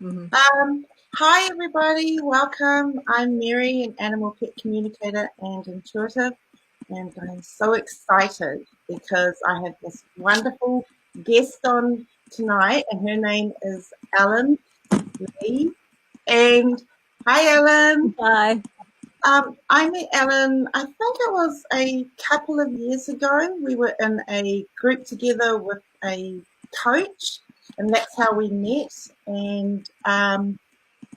Hmm. Hi, everybody. Welcome. I'm Mary, an animal pet communicator and intuitive, and I'm so excited because I have this wonderful guest on tonight, and her name is Ellen Lee. And hi, Ellen. Hi. I met Ellen, I think it was a couple of years ago. We were in a group together with a coach, and that's how we met. And I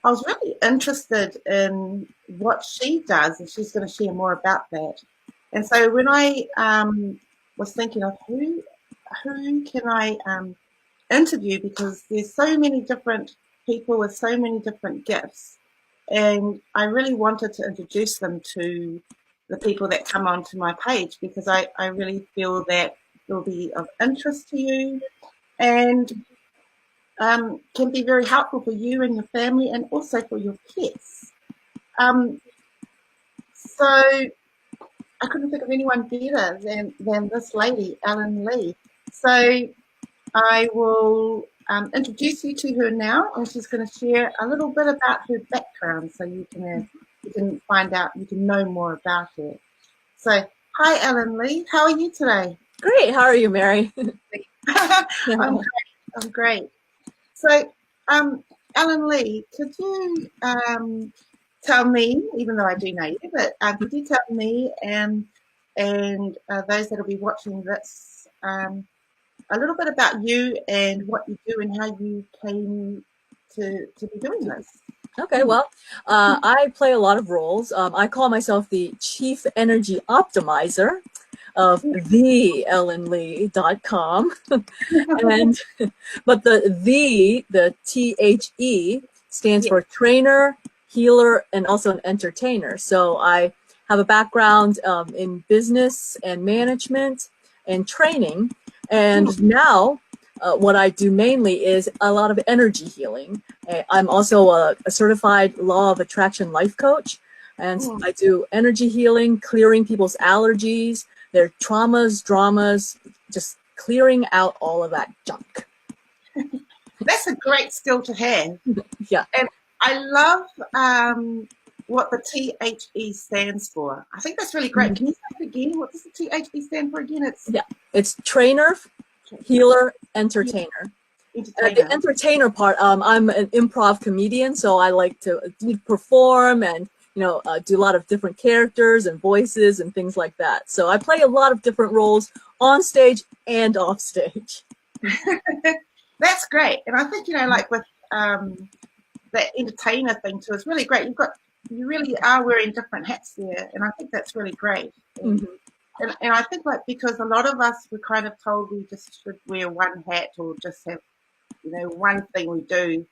was really interested in what she does, and she's going to share more about that. And so when I was thinking of who can I interview, because there's so many different people with so many different gifts, and I really wanted to introduce them to the people that come onto my page, because I really feel that will be of interest to you and can be very helpful for you and your family and also for your pets. Um, so I couldn't think of anyone better than this lady, Ellen Lee. So I will introduce you to her now, and she's going to share a little bit about her background, so you can find out, you can know more about her. So, hi, Ellen Lee. How are you today? Great. How are you, Mary? I'm great. I'm great. So, um, Ellen Lee, could you tell me, even though I do know you, but could you tell me and those that will be watching this a little bit about you and what you do and how you came to be doing this? Okay, well, I play a lot of roles. I call myself the Chief Energy Optimizer of theellenlee.com. And but the THE stands Yes. for trainer, healer, and also an entertainer. So I have a background in business and management and training. And now what I do mainly is a lot of energy healing. I'm also a certified law of attraction life coach. And Mm. I do energy healing, clearing people's allergies, their traumas, dramas, just clearing out all of that junk. That's a great skill to have. Yeah. And I love what the THE stands for. I think that's really great. Mhm. Can you say it again? What does the THE stand for again? It's Yeah. It's trainer, healer, entertainer. The entertainer. entertainer part, I'm an improv comedian, so I like to perform and do a lot of different characters and voices and things like that. So I play a lot of different roles on stage and off stage. That's great. And I think, like with that entertainer thing too, it's really great. You really are wearing different hats there. And I think that's really great. Mhm. And I think like because a lot of us were kind of told we just should wear one hat or just have, one thing we do.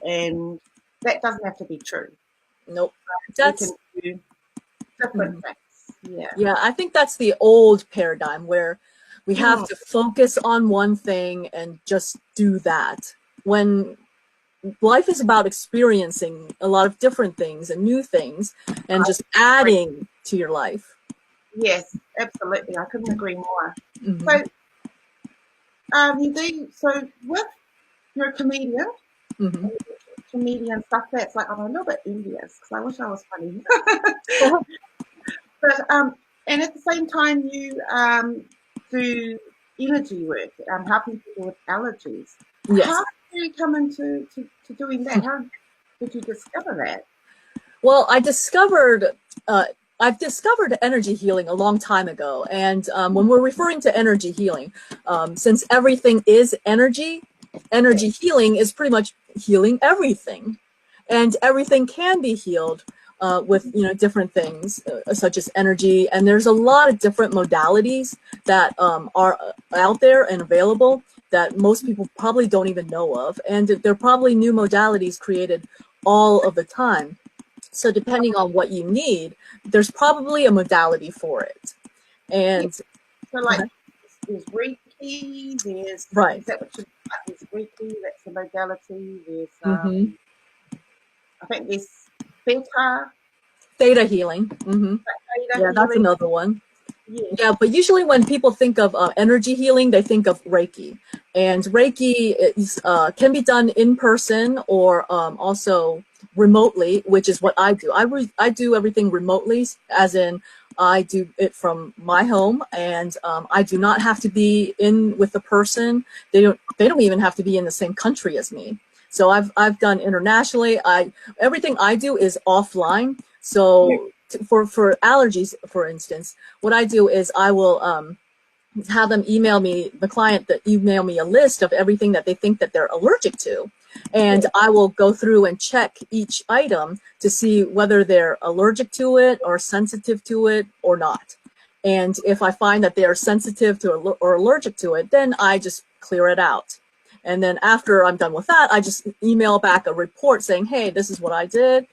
And that doesn't have to be true. Nope. We can That's do different mhm. things. Yeah. Yeah, I think that's the old paradigm where we have Mm, to focus on one thing and just do that. When life is about experiencing a lot of different things and new things and I just agree. adding to your life. Yes, absolutely. I couldn't agree more. Hmm. So you do so with you're a comedian. Hmm. Comedian stuff that's like I'm a little bit envious because I wish I was funny. But and at the same time you do energy work, helping people with allergies. How Yes. did you come into to doing that? How did you discover that? Well, uh, I've discovered energy healing a long time ago. And when we're referring to energy healing, since everything is energy, Yes. energy healing is pretty much healing everything. And everything can be healed with different things such as energy. And there's a lot of different modalities that are out there and available that most people probably don't even know of. And there are probably new modalities created all of the time. So depending on what you need, there's probably a modality for it. Yeah. And So like there's Reiki, there's right. is that what you there's Reiki, that's the modality, there's Hmm. I think there's theta, Theta healing. Hmm. theta Yeah, that's healing. another one. Yes. Yeah, but usually when people think of energy healing, they think of Reiki, and Reiki is can be done in person or also remotely, which is what I do. I do everything remotely, as in I do it from my home, and I do not have to be in with the person. They don't even have to be in the same country as me. So I've done internationally. I Everything I do is offline. So for allergies, for instance, what I do is I will have them email me, the client that email me a list of everything that they think that they're allergic to. And I will go through and check each item to see whether they're allergic to it or sensitive to it or not. And if I find that they are sensitive to or allergic to it, then I just clear it out. And then after I'm done with that, I just email back a report saying, hey, this is what I did.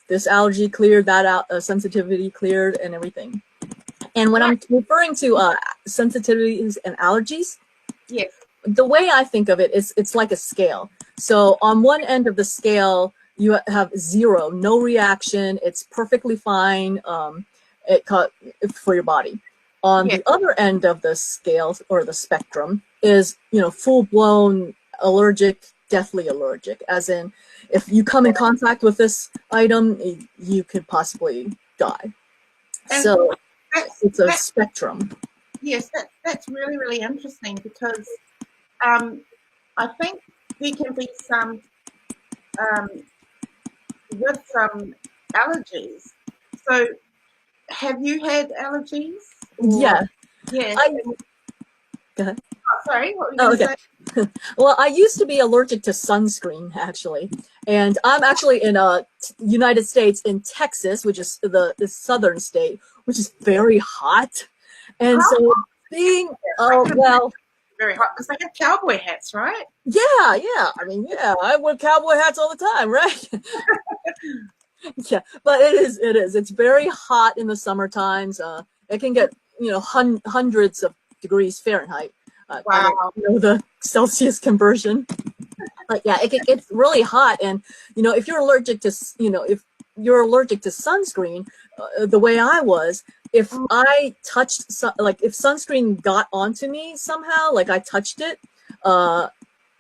This allergy cleared, that out, sensitivity cleared, and everything. And when I'm referring to sensitivities and allergies, Yes. the way I think of it is it's like a scale. So on one end of the scale, you have zero, no reaction. It's perfectly fine for your body. On Yes. the other end of the scale or the spectrum is, full blown allergic, deathly allergic, as in if you come in contact with this item, you could possibly die. And So it's a that spectrum. yes, that's really, really interesting because um, I think there can be some um, with some allergies. So have you had allergies or Yeah, yes? I go ahead. Oh, sorry, what were you Oh, going to okay. say? Well, I used to be allergic to sunscreen, actually, and I'm actually in United States, in Texas, which is the southern state, which is very hot, and How so hot? being I can imagine well, very hot because they have cowboy hats, right? yeah, I mean, yeah, I wear cowboy hats all the time, right? Yeah, but it's very hot in the summer times. It can get hundreds of degrees Fahrenheit. I don't Wow. know the Celsius conversion. But yeah, it gets really hot, and if you're allergic to if you're allergic to sunscreen, the way I was, if Mm, I touched like if sunscreen got onto me somehow, like I touched it, uh,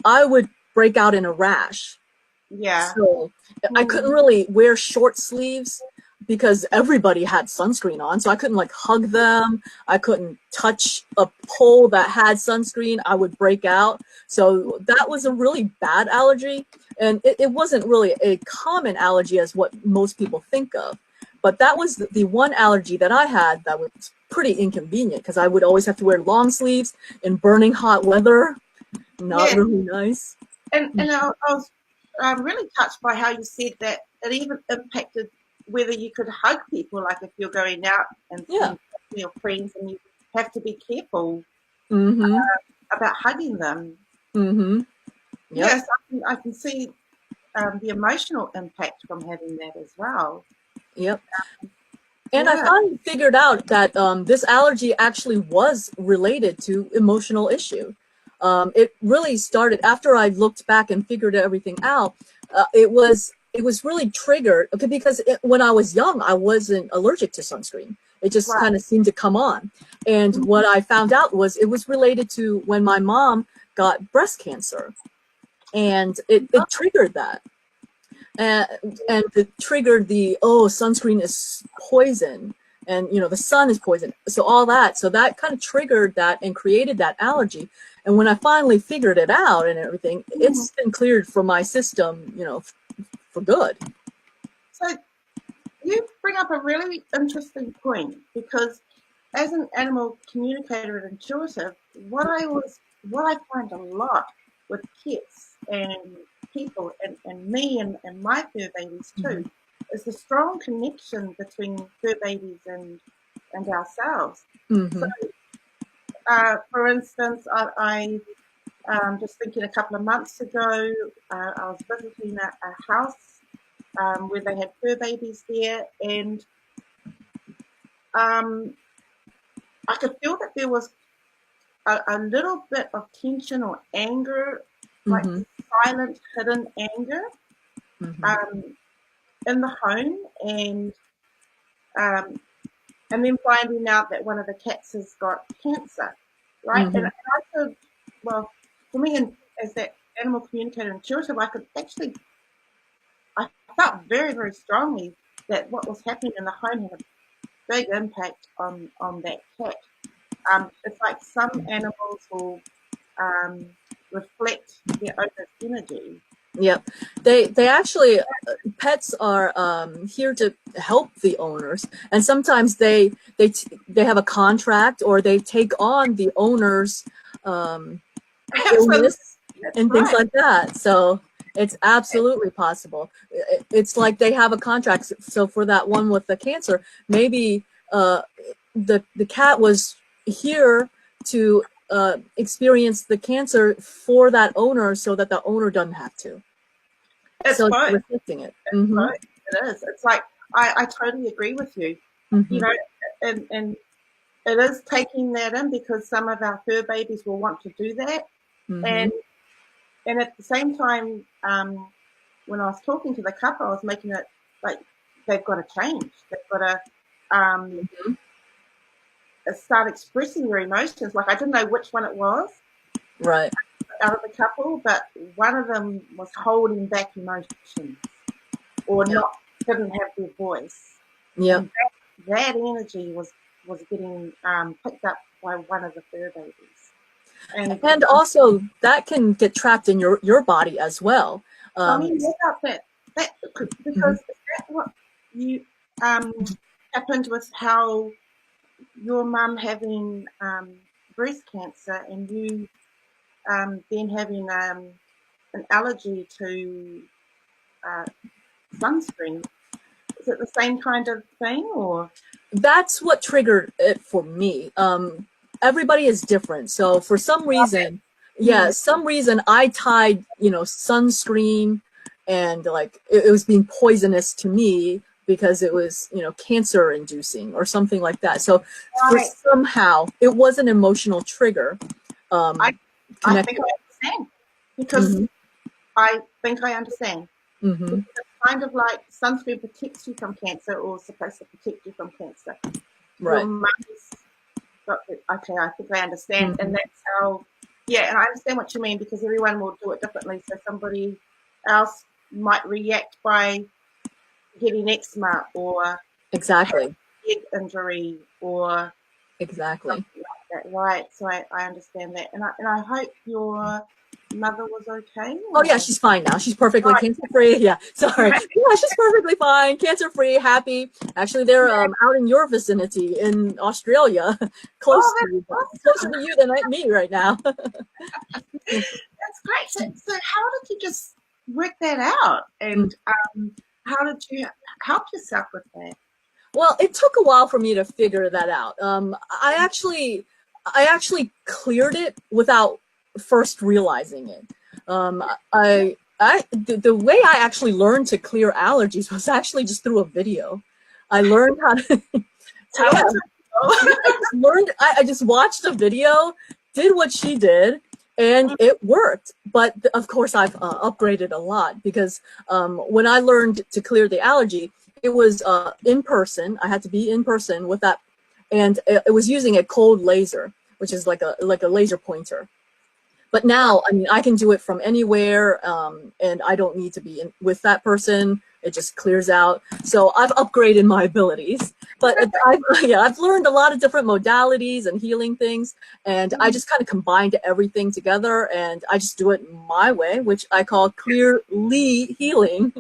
I would break out in a rash. yeah. So I Mm, couldn't really wear short sleeves because everybody had sunscreen on. So I couldn't like hug them. I couldn't touch a pole that had sunscreen. I would break out. So that was a really bad allergy. And it wasn't really a common allergy as what most people think of. But that was the one allergy that I had that was pretty inconvenient because I would always have to wear long sleeves in burning hot weather. Not yes. really nice. And I was really touched by how you said that it even impacted whether you could hug people, like if you're going out and Yeah. seeing your friends and you have to be careful Mm-hmm. about hugging them. Mm-hmm. Yep. Yes, I can see the emotional impact from having that as well. Yep. And I Yeah, finally figured out that this allergy actually was related to emotional issue. It really started after I looked back and figured everything out. It was really triggered, okay, because when I was young, I wasn't allergic to sunscreen. It just right. kind of seemed to come on. And what I found out was it was related to when my mom got breast cancer, and it triggered that. and and it triggered sunscreen is poison, and the sun is poison, so all that, so that kind of triggered that and created that allergy. And when I finally figured it out and everything, Mm. it's been cleared from my system, for good. So you bring up a really interesting point because as an animal communicator and intuitive, what I find a lot with pets and people and me and my fur babies Mm-hmm. too is the strong connection between fur babies and ourselves. So, Mm-hmm. for instance, I just thinking a couple of months ago, I was visiting a house where they had fur babies there, and um, I could feel that there was a little bit of tension or anger, like Mm-hmm. silent, hidden anger Mm-hmm. um, in the home. And um, and then finding out that one of the cats has got cancer, right? And Mm-hmm. I could, well, for me, and as that animal communicator intuitive, I could actually, I felt very, very strongly that what was happening in the home had a big impact on that cat. It's like some animals will reflect their owner's energy. Yep. They actually pets are here to help the owners, and sometimes they have a contract or they take on the owner's Absolutely, illness that's and things right. like that. So it's absolutely possible. It's like they have a contract. So for that one with the cancer, maybe the cat was here to experience the cancer for that owner, so that the owner doesn't have to. It's So it's both. reflecting it. Mm-hmm. Both. It is. It's like I totally agree with you. You Mm-hmm. know, and it is taking that in because some of our fur babies will want to do that, Mm-hmm. and at the same time, when I was talking to the couple, I was making it like they've got to change. They've got to Mm-hmm. start expressing their emotions. Like I didn't know which one it was Right. out of the couple, but one of them was holding back emotions or Yep. not didn't have their voice, Yep. and that energy was getting picked up by one of the fur babies. And And also that can get trapped in your body as well. tell Um, me more about that mhm. because is that what you happened with how your mum having breast cancer and you then having an allergy to uh, sunscreen? Is it the same kind of thing or? That's what triggered it for me. Everybody is different. So for some reason, yeah, Mm, some reason I tied, sunscreen and like it was being poisonous to me because it was, cancer inducing or something like that. So for right. somehow it was an emotional trigger I I think connected. I understand because Mm-hmm. I think I understand. Mm-hmm. Because it's kind of like sunscreen protects you from cancer or is supposed to protect you from cancer. Your Right. mum's got it. Okay, I think I understand. Mm-hmm. And that's how, yeah, and I understand what you mean because everyone will do it differently. So somebody else might react by getting eczema or having Exactly. a head injury or Exactly. something like that, right? So I understand that. And I hope your mother was okay Oh yeah, or? she's fine now. She's perfectly Right, cancer free. Yeah, sorry. right. Yeah, she's perfectly fine, cancer free, happy. Actually, they're out in your vicinity in Australia, Oh, close to you, that's closer awesome. to you than me right now. That's great. So how did you just work that out? And how did you help yourself with that? Well, it took a while for me to figure that out. I actually cleared it without first realizing it. Um, the way I actually learned to clear allergies was actually just through a video. I learned how to, Tell yeah, it to people. yeah, I just watched a video, did what she did, and it worked. But of course, I've upgraded a lot because when I learned to clear the allergy, it was in person. I had to be in person with that, and it was using a cold laser, which is like a laser pointer. But Right. now, I mean, I can do it from anywhere, and I don't need to be with that person. It just clears out. So I've upgraded my abilities. But I've learned a lot of different modalities and healing things, and I just kind of combined everything together, and I just do it my way, which I call clearly healing.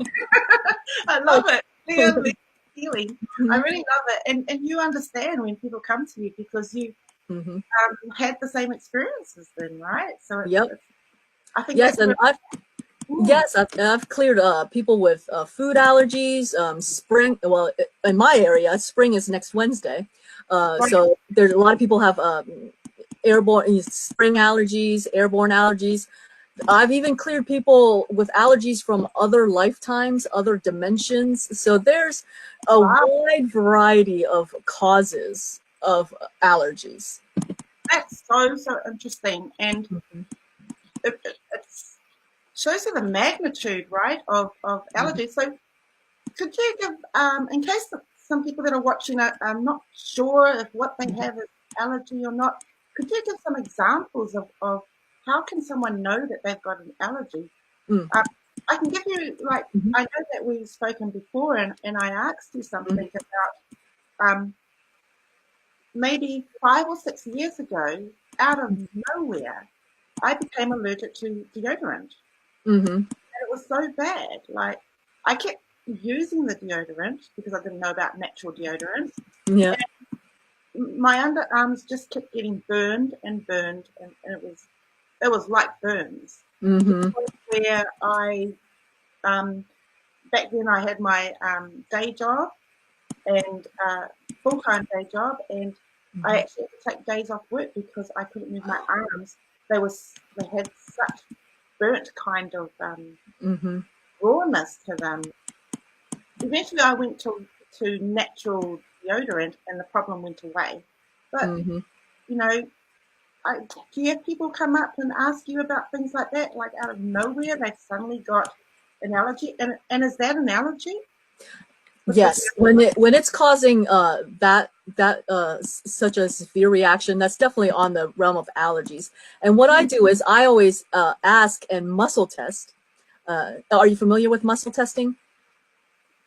I love it. Clearly healing. I really love it. And you understand when people come to you because you Mm-hmm. had the same experiences then, right? So Yep. it's I think Yes, that's and really I've cool. Yes, I've cleared people with food allergies. Spring, well, in my area, spring is next Wednesday. Right. So there's a lot of people have airborne spring allergies, airborne allergies. I've even cleared people with allergies from other lifetimes, other dimensions. So there's a Wow. wide variety of causes of allergies. That's so interesting. And it shows you the magnitude, right, of allergies. So could you give, in case some people that are watching are not sure if what they have is allergy or not. Could you give some examples of how can someone know that they've got an allergy? Mm. I can give you, like, Mhm. I know that we've spoken before, and I asked you something about maybe 5 or 6 years ago, out of nowhere, I became allergic to deodorant. Mhm. It was so bad. Like, I kept using the deodorant because I didn't know about natural deodorant. Yeah. My underarms just kept getting burned and burned, and it was like burns to the Mhm. point where I back then I had my day job and full time day job, and I Mhm. actually had to take days off work because I couldn't move my arms. They had such burnt kind of Mhm. rawness to them. Eventually, I went to natural deodorant, and the problem went away. But Mhm. you know, do you have people come up and ask you about things like that, like out of nowhere they've suddenly got an allergy, and is that an allergy? With Yes, when it's causing such a severe reaction, that's definitely on the realm of allergies. And what I do is I always ask and muscle test. Are you familiar with muscle testing?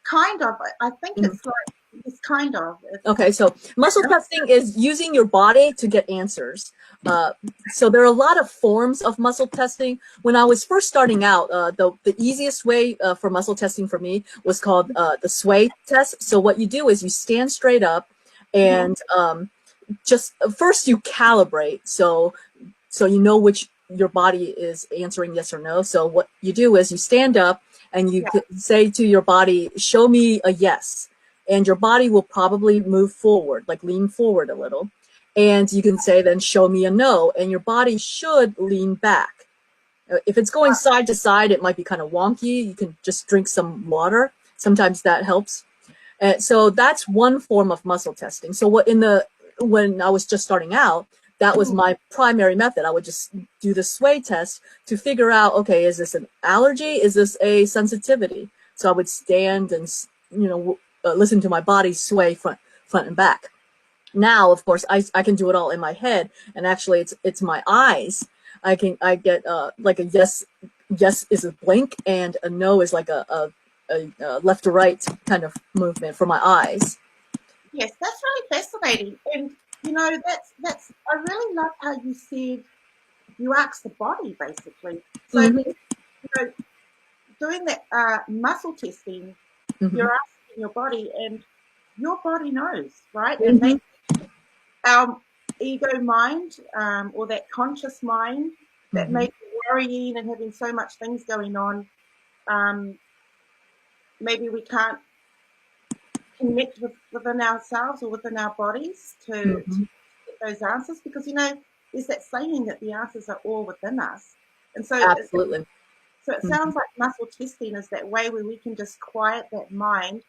kind of, I think Mhm. it's like it's kind of it's Okay, so muscle testing is using your body to get answers. Uh, so there are a lot of forms of muscle testing. When I was first starting out, the easiest way for muscle testing for me was called the sway test. So what you do is you stand straight up, mhm, and just first you calibrate. So you know which your body is answering yes or no. So what you do is you stand up and you yeah, say to your body, show me a yes. And your body will probably move forward, like lean forward a little. And you can say then, show me a no. And your body should lean back. If it's going side to side, it might be kind of wonky. You can just drink some water. Sometimes that helps. So that's one form of muscle testing. So when I was just starting out, that was mhm, my primary method. I would just do the sway test to figure out, okay, is this an allergy? Is this a sensitivity? So I would stand and listen to my body sway front and back. Now, of course, I can do it all in my head, and actually, it's my eyes. I get like a yes is a blink, and a no is like a left to right kind of movement for my eyes. yes, that's really fascinating, and that's I really love how you said you ask the body basically. So Mm-hmm. you know, doing that muscle testing, Mm-hmm. you're asking your body, and your body knows, right? And Mm-hmm. maybe our ego mind or that conscious mind that Mm-hmm. may be worrying and having so much things going on, um, maybe we can't connect within ourselves or within our bodies to Mm-hmm. get those answers, because there's that saying that the answers are all within us, and Absolutely. so it Mm-hmm. sounds like muscle testing is that way where we can just quiet that mind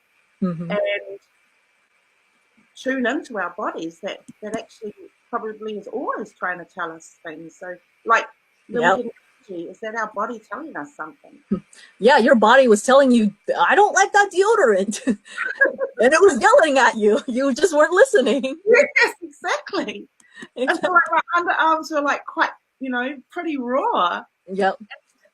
Mm-hmm. and tune into our bodies that actually probably is always trying to tell us things. So, like when we Yep. get an allergy, is that our body telling us something? Yeah, your body was telling you, I don't like that deodorant. And it was yelling at you. You just weren't listening. Yes, exactly. And so, like, my underarms were like quite, pretty raw. Yep.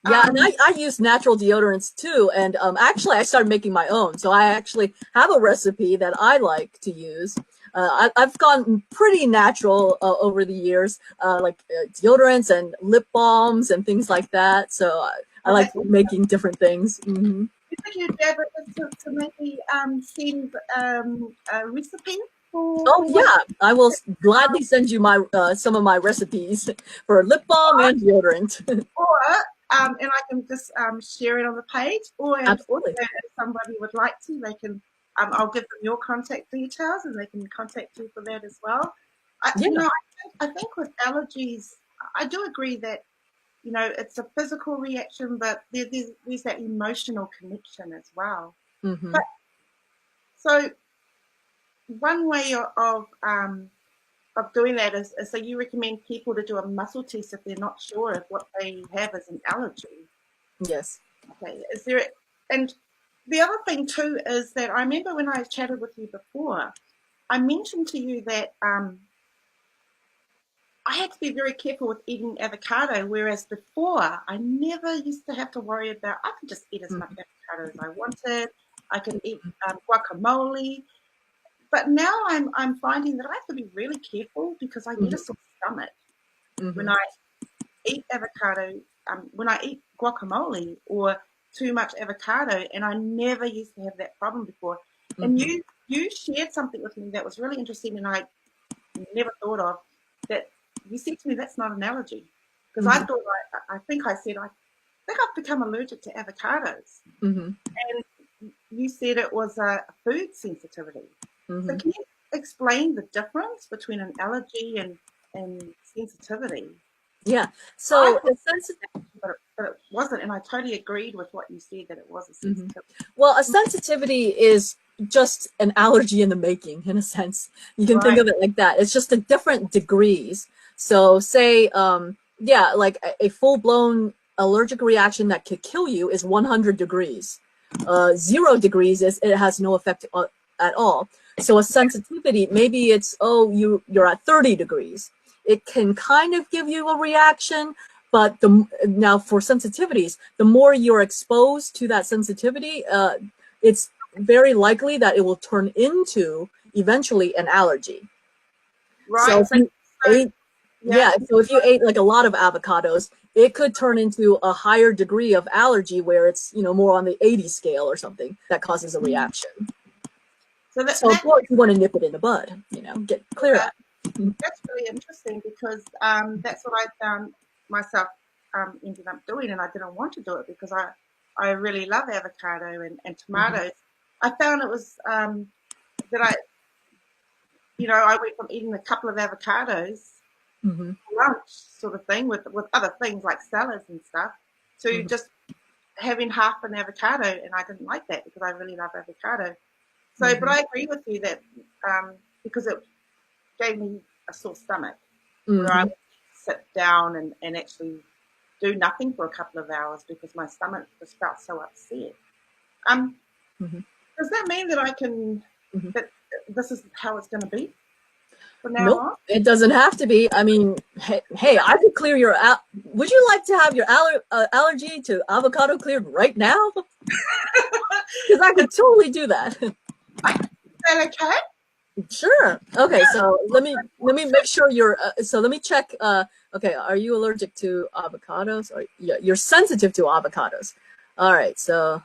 Yeah, and Um, I use natural deodorants too. And actually, I started making my own. So I actually have a recipe that I like to use. I've gone pretty natural over the years, like deodorants and lip balms and things like that. So I oh, like that's making different things. Hmm. you think you'd be able to maybe send a recipe Oh for what yeah, I will gladly send you my some of my recipes for lip balm and deodorant. or and I can just share it on the page, and also Absolutely. if somebody would like to, they can. I'll give them your contact details, and they can contact you for that as well. Yeah. I think with allergies, I do agree that it's a physical reaction, but there's that emotional connection as well. Hmm. But so one way of doing that is so you recommend people to do a muscle test if they're not sure if what they have is an allergy. Yes. Okay, is there and the other thing too is that I remember when I chatted with you before, I mentioned to you that I had to be very careful with eating avocado, whereas before I never used to have to worry about, I could just eat as much avocado as I wanted. I could eat guacamole. But now I'm finding that I have to be really careful because I get a sore stomach when I eat avocado, when I eat guacamole or too much avocado, and I never used to have that problem before. And you shared something with me that was really interesting, and I never thought of that. You said to me that's not an allergy, because I thought I think I said I think I've become allergic to avocados, and you said it was a food sensitivity. So can you explain the difference between an allergy and sensitivity? Yeah. I So thought, but it wasn't, and I totally agreed with what you said that it was a sensitivity. well, a sensitivity is just an allergy in the making, in a sense. You can think of it like that. It's just a different degrees. So say, yeah, like a full-blown allergic reaction that could kill you is 100 degrees. 0 degrees is it has no effect at all. So a sensitivity, maybe it's, oh, you're at 30 degrees. It can kind of give you a reaction, but now for sensitivities, the more you're exposed to that sensitivity, it's very likely that it will turn into eventually an allergy. Right. So if you ate, so if you ate like a lot of avocados, it could turn into a higher degree of allergy where it's, more on the 80 scale or something that causes a reaction. So of course you want to nip it in the bud, get clear that. That's really interesting because that's what I found myself ended up doing, and I didn't want to do it because I really love avocado and tomatoes. I found it was that I went from eating a couple of avocados lunch sort of thing with other things like salads and stuff to just having half an avocado, and I didn't like that because I really love avocado. So, but I agree with you that because it gave me a sore stomach where I would sit down and actually do nothing for a couple of hours because my stomach just felt so upset. Does that mean that I can, that this is how it's going to be from now on? It doesn't have to be. I mean, hey, I could clear your, would you like to have your allergy to avocado cleared right now? Because I could totally do that. Is that okay? Sure. Okay, so let me make sure you're. So let me check. Okay, are you allergic to avocados? Or you're sensitive to avocados? All right. So.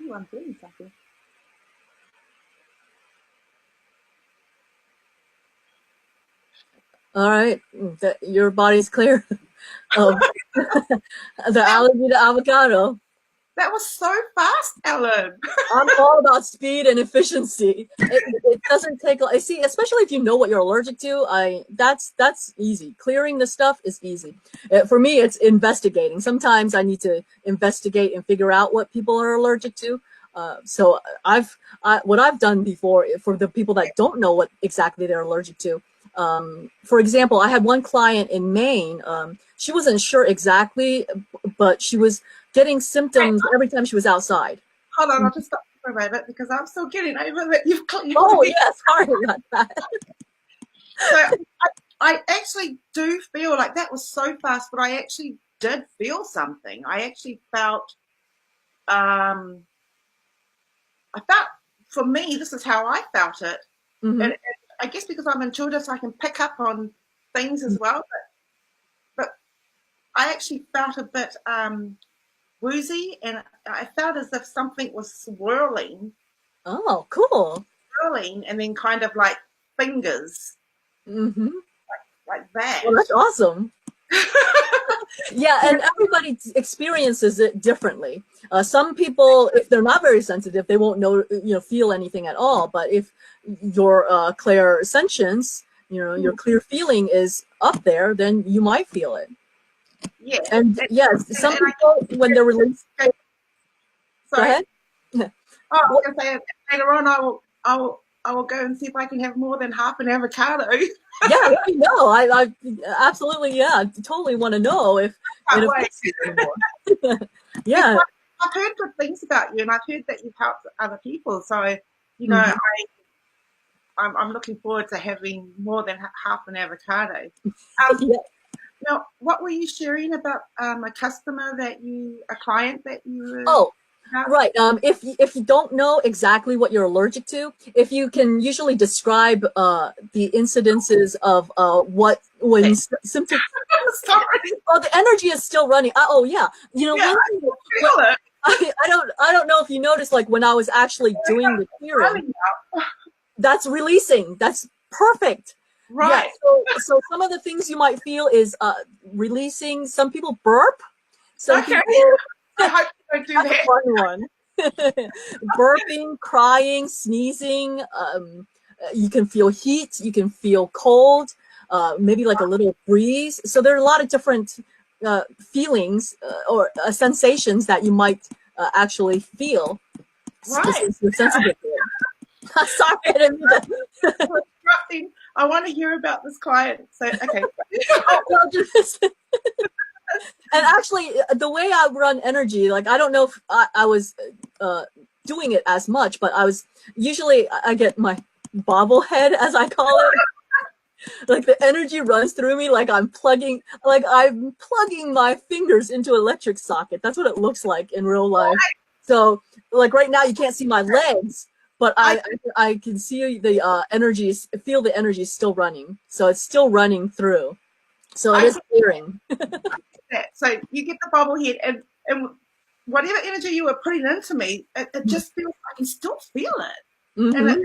Ooh, I'm doing something. All right, your body's clear of the allergy to avocado. That was so fast, Ellen. I'm all about speed and efficiency. It doesn't take. I see, especially if you know what you're allergic to. That's easy. Clearing the stuff is easy. For me, it's investigating. Sometimes I need to investigate and figure out what people are allergic to. So what I've done before for the people that don't know what exactly they're allergic to. For example, I had one client in Maine. She wasn't sure exactly, but she was getting symptoms every time she was outside. Hold on, I'll just stop for a moment because I'm still getting over that. Oh, yeah, sorry about that. So I actually do feel like that was so fast, but I actually did feel something. I actually felt, I felt, for me, this is how I felt it. And I guess because I'm intuitive, so I can pick up on things as well. But I actually felt a bit woozy, and I felt as if something was swirling. Oh, cool. Swirling, and then kind of like fingers. Like that. Well, that's awesome. Yeah, and everybody experiences it differently. Some people, if they're not very sensitive, they won't feel anything at all. But if your clairsentience, your clear feeling is up there, then you might feel it. Yeah. And yes, some people when they're released. Go ahead. Oh, I was going to say later on, I will go and see if I can have more than half an avocado. Yeah, let me know. I absolutely, yeah, totally want to know if it Can't wait. affects you anymore. Yeah. I've heard good things about you, and I've heard that you've helped other people. So, Mhm. I'm looking forward to having more than half an avocado. Yeah. Now, what were you sharing about a client that you were Oh, about? right. If you don't know exactly what you're allergic to, if you can usually describe the incidences of what when symptoms. Sorry. Oh, the energy is still running. Oh, yeah. You know, Yeah, one I thing, feel it. I don't know if you noticed, like when I was actually doing the clearing, Running now. that's releasing. That's perfect. Yeah. Right. So some of the things you might feel is releasing. Some people burp. Some Okay. people. I hope you don't do That's a that. fun one. Burping, crying, sneezing. You can feel heat. You can feel cold. Maybe like a little breeze. So there are a lot of different feelings or sensations that you might actually feel. Right. Since you're sensitive to it. Sorry, I didn't mean to. I want to hear about this client. So, okay. Oh, well, just and actually, the way I run energy, like I don't know if I was doing it as much, but I was usually I get my bobblehead, as I call it. Like the energy runs through me, like I'm plugging my fingers into an electric socket. That's what it looks like in real life. So, like right now, you can't see my legs, but I can see the energies, feel the energy still running. So it's still running through. So it is clearing. So you get the bobblehead, and whatever energy you were putting into me, it just feels like you still feel it. Mm-hmm.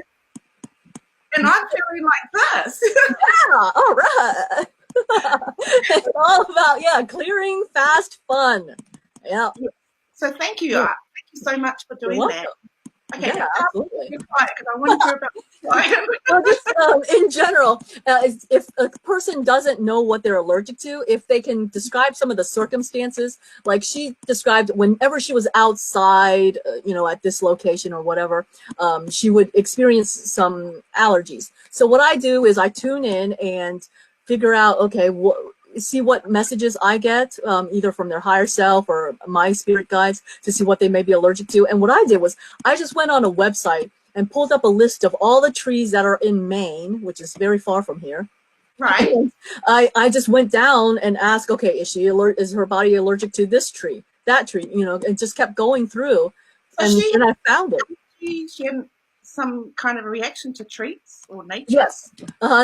And I'm feeling like this. Yeah, all right. It's all about clearing fast fun. Yeah. So thank you. Yeah. Thank you so much for You're doing welcome. that. Okay, Yeah, absolutely. because I want to hear about the Well, just in general, if a person doesn't know what they're allergic to, if they can describe some of the circumstances, like she described whenever she was outside, at this location or whatever, she would experience some allergies. So what I do is I tune in and figure out, okay, see what messages I get, either from their higher self or my spirit guides, to see what they may be allergic to. And what I did was I just went on a website and pulled up a list of all the trees that are in Maine, which is very far from here. Right. And I just went down and asked, okay, is her body allergic to this tree, that tree, and just kept going through, and I found it. She had some kind of a reaction to treats or nature. Yes.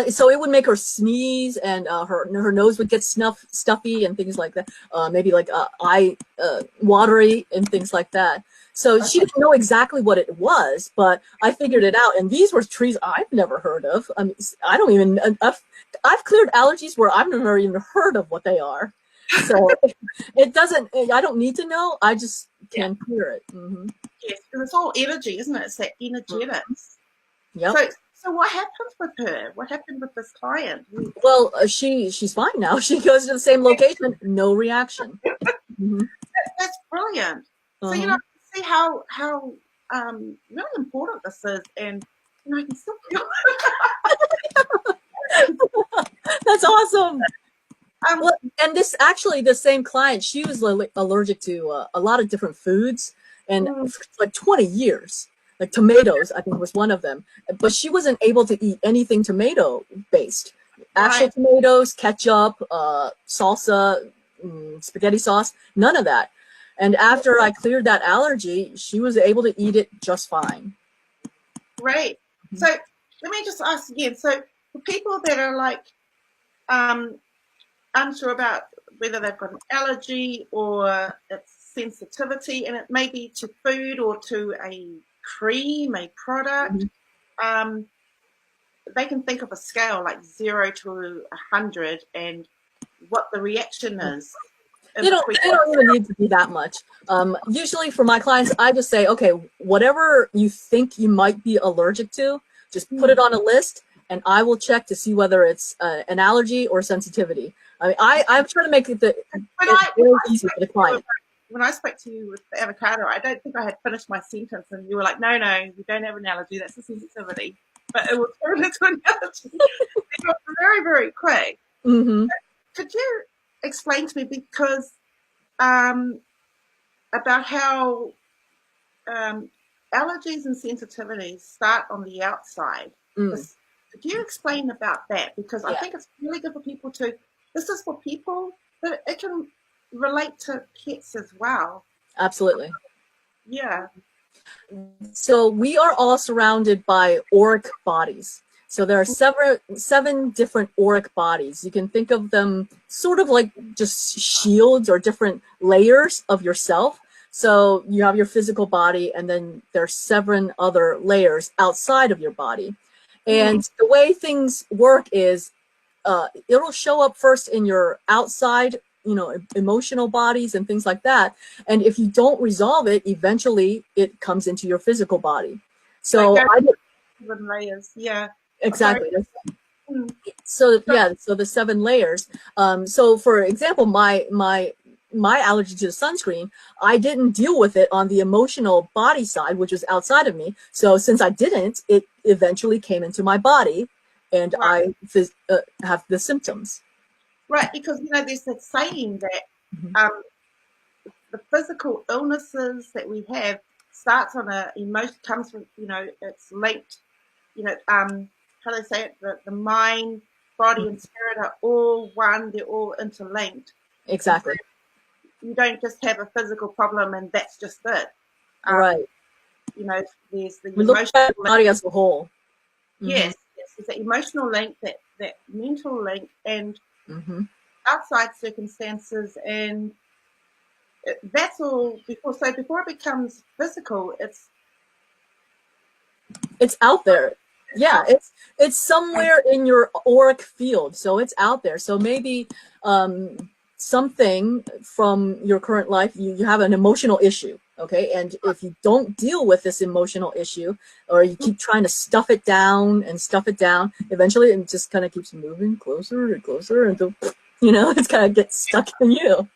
So it would make her sneeze, and her nose would get stuffy and things like that. Maybe like eye watery and things like that. So she didn't know exactly what it was, but I figured it out. And these were trees I've never heard of. I mean, I don't even. I've cleared allergies where I've never even heard of what they are. So it doesn't. I don't need to know. I just can clear it. Mm-hmm. Yes, because it's all energy, isn't it? It's that energetics. Yep. So what happened with her? What happened with this client? Well, she's fine now. She goes to the same location, no reaction. Mm-hmm. That's brilliant. Uh-huh. So see how really important this is, and I can still feel it. That's awesome. Well, and this actually, the same client, she was allergic to a lot of different foods, and for like 20 years. Like tomatoes, I think was one of them. But she wasn't able to eat anything tomato based. Actual tomatoes, ketchup, salsa, spaghetti sauce, none of that. And after I cleared that allergy, she was able to eat it just fine. Great. So let me just ask again. So for people that are like unsure about whether they've got an allergy or it's sensitivity, and it may be to food or to a cream, a product, they can think of a scale like 0 to 100 and what the reaction is. They don't even need to be that much. Usually for my clients, I just say, okay, whatever you think you might be allergic to, just put it on a list, and I will check to see whether it's an allergy or sensitivity. I mean, I'm trying to make it very easy for the client. when I spoke to you with the avocado, I don't think I had finished my sentence, and you were like, "No, no, we don't have an allergy. That's a sensitivity." But it was turned into an allergy. It was very, very quick. Mm-hmm. Could you explain to me, because about how allergies and sensitivities start on the outside? Could you explain about that? Because I think it's really good for people to. This is for people, but it can relate to pets as well. Absolutely. Yeah. So we are all surrounded by auric bodies. So there are seven different auric bodies. You can think of them sort of like just shields or different layers of yourself. So you have your physical body, and then there are 7 other layers outside of your body. And the way things work is it'll show up first in your outside, emotional bodies and things like that. And if you don't resolve it, eventually it comes into your physical body. So like layers, yeah. Exactly. So so the 7 layers. So for example, my allergy to the sunscreen, I didn't deal with it on the emotional body side, which was outside of me. So since I didn't, it eventually came into my body, and I have the symptoms. Right, because there's that saying that the physical illnesses that we have starts on a emotion, comes from, it's linked, how do they say it? The mind, body, and spirit are all one. They're all interlinked. Exactly. So you don't just have a physical problem and that's just it. Right. There's the we look at the body as a whole. Yes, there's that emotional link, that mental link, and outside circumstances, and that's all before. So before it becomes physical, it's out there. Yeah, it's somewhere in your auric field, so it's out there. So maybe something from your current life, you have an emotional issue, okay? And if you don't deal with this emotional issue, or you keep trying to stuff it down, eventually it just kind of keeps moving closer and closer until, it's kind of gets stuck in you.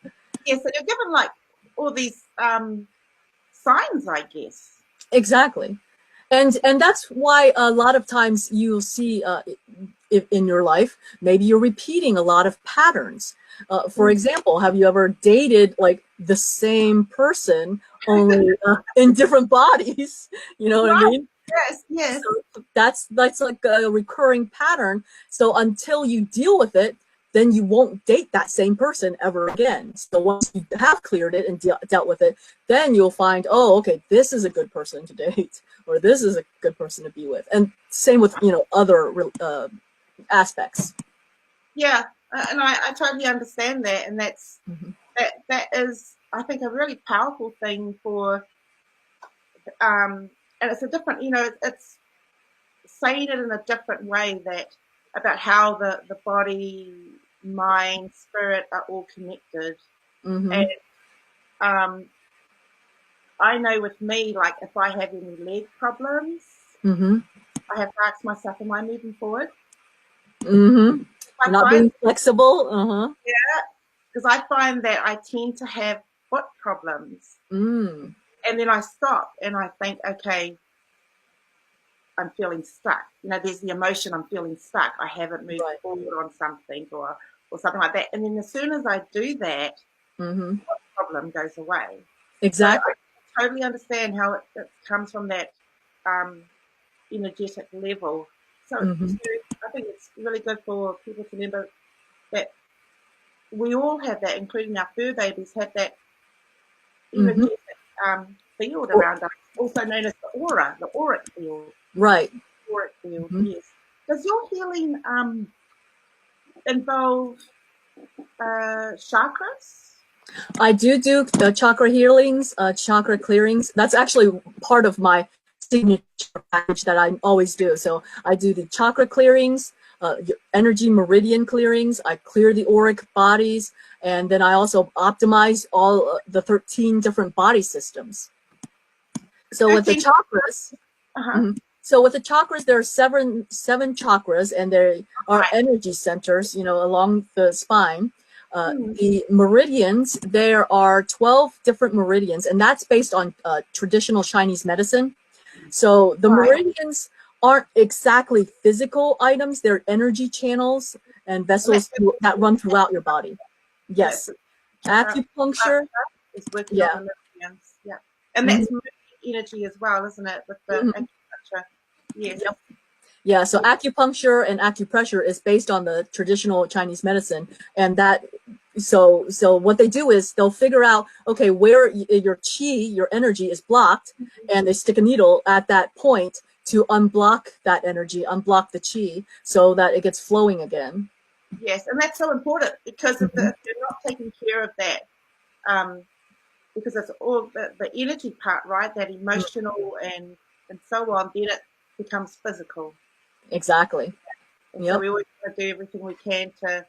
Yeah, so you're given like all these signs, I guess. Exactly. And that's why a lot of times you'll see in your life, maybe you're repeating a lot of patterns. For example, have you ever dated like the same person, only in different bodies? You know what I mean? Yes. So that's like a recurring pattern. So until you deal with it, then you won't date that same person ever again. So once you have cleared it and dealt with it, then you'll find, oh, okay, this is a good person to date, or this is a good person to be with. And same with, other aspects. Yeah, and I totally understand that. And that's, that is, I think, a really powerful thing for, and it's a different, it's saying it in a different way, that about how the body, mind, spirit are all connected. And I know with me, like if I have any leg problems, I have to ask myself, am I moving forward? Not being flexible. Yeah, because I find that I tend to have foot problems. And then I stop and I think, okay, I'm feeling stuck. There's the emotion, I'm feeling stuck. I haven't moved forward on something or something like that. And then as soon as I do that, the problem goes away. Exactly. So I totally understand how it comes from that energetic level. So I think it's really good for people to remember that we all have that, including our fur babies, have that energetic field around us, also known as the aura, the auric field. Right. Auric field, yes. Does your healing involve chakras? I do the chakra healings, chakra clearings. That's actually part of my signature package that I always do. So I do the chakra clearings, energy meridian clearings. I clear the auric bodies, and then I also optimize all the 13 different body systems. So with the chakras, there are seven chakras, and there are energy centers, along the spine. The meridians, there are 12 different meridians, and that's based on traditional Chinese medicine. So the meridians aren't exactly physical items, they're energy channels and vessels that run throughout your body. Yes. Acupuncture is working Yeah. on the meridians. Yeah. And that's energy as well, isn't it? With the acupuncture. Yes. Yep. Yeah, so acupuncture and acupressure is based on the traditional Chinese medicine, and that so what they do is they'll figure out, okay, where your qi, your energy is blocked, and they stick a needle at that point to unblock that energy, unblock the qi, so that it gets flowing again. Yes, and that's so important, because if you're not taking care of that, because it's all the energy part, right? That emotional and so on, then it becomes physical. Exactly. And so we always want to do everything we can to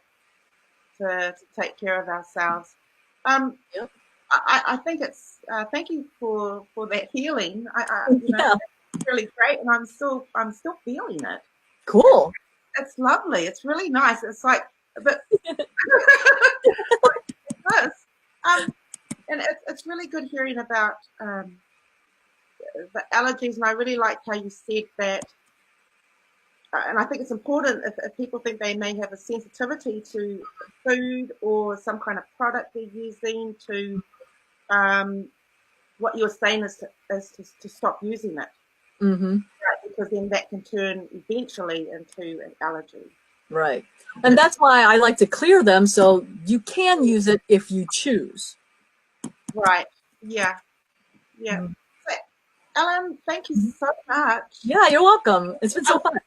take care of ourselves. Yep. I think it's thank you for that healing. You know, it's really great, and I'm still feeling it. Cool. It's lovely. It's really nice. It's like a bit like this. And it's really good hearing about the allergies, and I really liked how you said that. And I think it's important if people think they may have a sensitivity to food or some kind of product they're using, to what you're saying is to stop using it. Right, because then that can turn eventually into an allergy. Right. And that's why I like to clear them, so you can use it if you choose. Right. Yeah. Yeah. So, Ellen, thank you so much. Yeah, you're welcome. It's been so fun.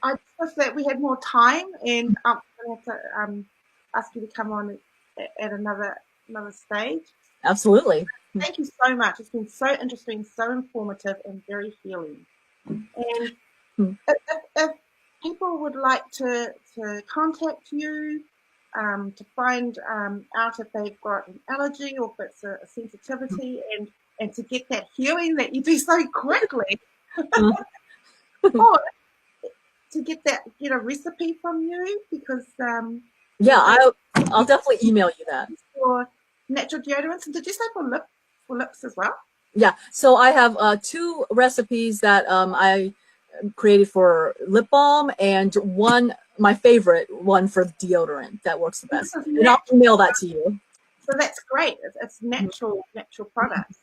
I just wish that we had more time, and I'm going to have to ask you to come on at another stage. Absolutely. Thank you so much. It's been so interesting, so informative, and very healing. And if people would like to contact you to find out if they've got an allergy or if it's a sensitivity, and to get that healing that you do so quickly, or to get a recipe from you, because yeah, I'll definitely email you that. For natural deodorants, and did you say for lips as well? Yeah, so I have 2 recipes that I created for lip balm, and my favorite one for deodorant that works the best. And I'll email that to you. So that's great. It's natural products.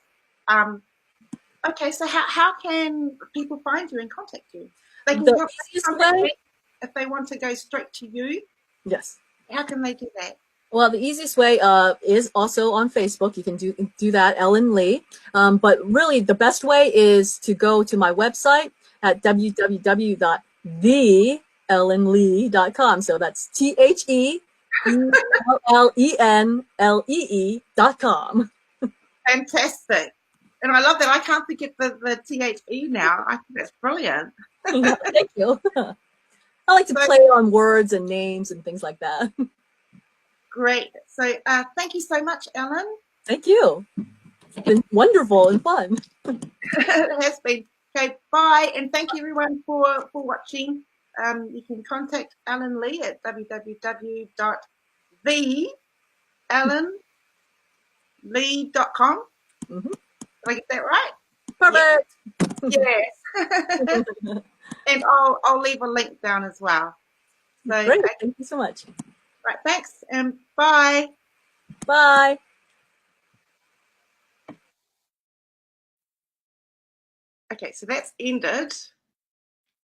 Okay, so how can people find you and contact you? They can The easiest way, if they want to go straight to you. yes. How can they do that? Well, the easiest way is also on Facebook. You can do that, Ellen Lee. But really, the best way is to go to my website at www.theellenlee.com. So that's THEELLENLEE.com. Fantastic. And I love that. I can't forget the THE now. I think that's brilliant. Yeah, thank you. I like to play on words and names and things like that. Great. So thank you so much, Ellen. Thank you. It's been wonderful and fun. It has been. Okay, bye. And thank you everyone for watching. You can contact Ellen Lee at www.theellenlee.com. Did I get that right? Perfect. Yes. And I'll leave a link down as well. So, great. Thank you so much. Right. Thanks, and bye. Bye. Okay, so that's ended.